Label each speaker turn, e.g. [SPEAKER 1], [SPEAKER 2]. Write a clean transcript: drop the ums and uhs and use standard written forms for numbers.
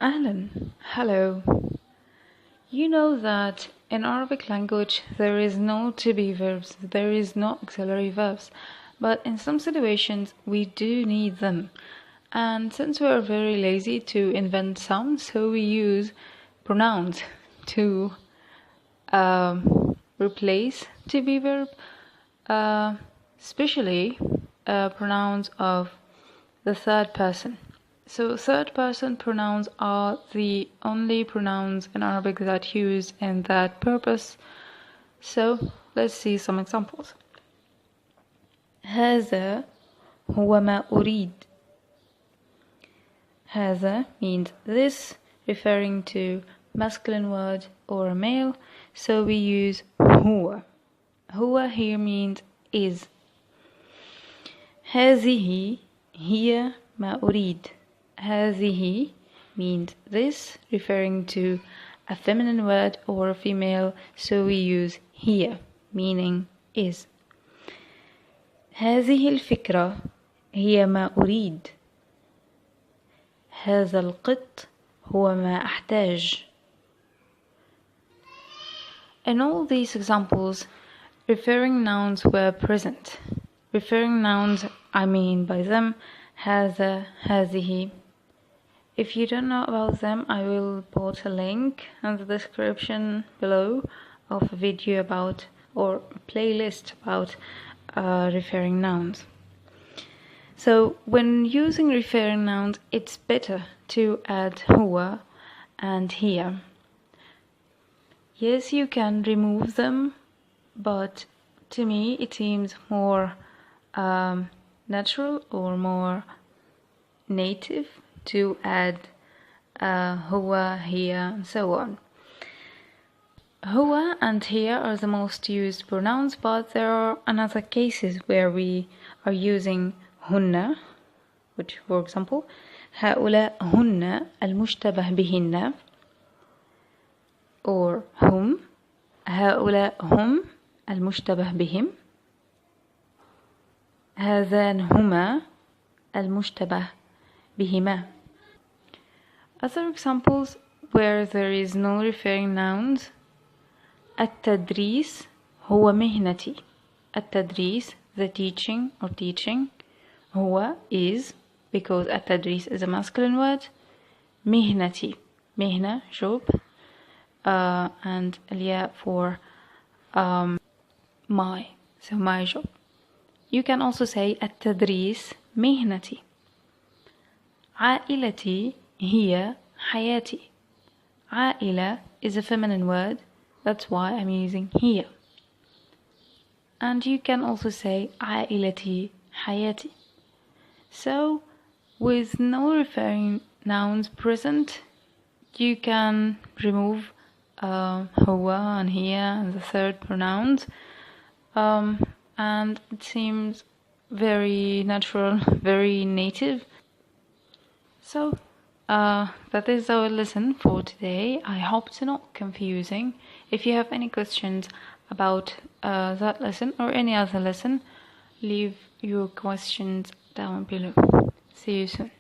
[SPEAKER 1] Ahlan, hello. You know that in Arabic language there is no to be verbs, there is no auxiliary verbs, but in some situations we do need them. And since we are very lazy to invent some, so we use pronouns to replace to be verb, especially pronouns of the third person. So third person pronouns are the only pronouns in Arabic that use in that purpose. So let's see some examples. هذا هو ما أريد. هذا means this, referring to masculine word or a male, so we use هو. هو here means is. هذه هي ما أريد. هذه means this, referring to a feminine word or a female, so we use هي, meaning is. هذه الفكرة هي ما أريد. هذا القط هو ما أحتاج. In all these examples, referring nouns were present. Referring nouns, I mean by them هذا, هذه. If you don't know about them, I will put a link in the description below of a video about or a playlist about referring nouns. So when using referring nouns, it's better to add هو and here. Yes, you can remove them, but to me it seems more natural or more native to add هو, here, and so on. هو and here are the most used pronouns, but there are another cases where we are using هن, which, for example, هؤلاء هن المشتبه بهن, or هم, هؤلاء هم المشتبه بهم, هذان هما المشتبه بهما. Other examples where there is no referring nouns: التدريس هو مهنتي. التدريس, the teaching or teaching. هو is, because التدريس is a masculine word. مهنتي, مهنة, job, and الياء for my, so my job. You can also say التدريس مهنتي. عائلتي هي حياتي. عائلة is a feminine word, that's why I'm using here. And you can also say عائلتي حياتي. So with no referring nouns present, you can remove هو and here and the third pronouns, and it seems very natural, very native. So that is our lesson for today. I hope it's not confusing. If you have any questions about that lesson or any other lesson, leave your questions down below. See you soon.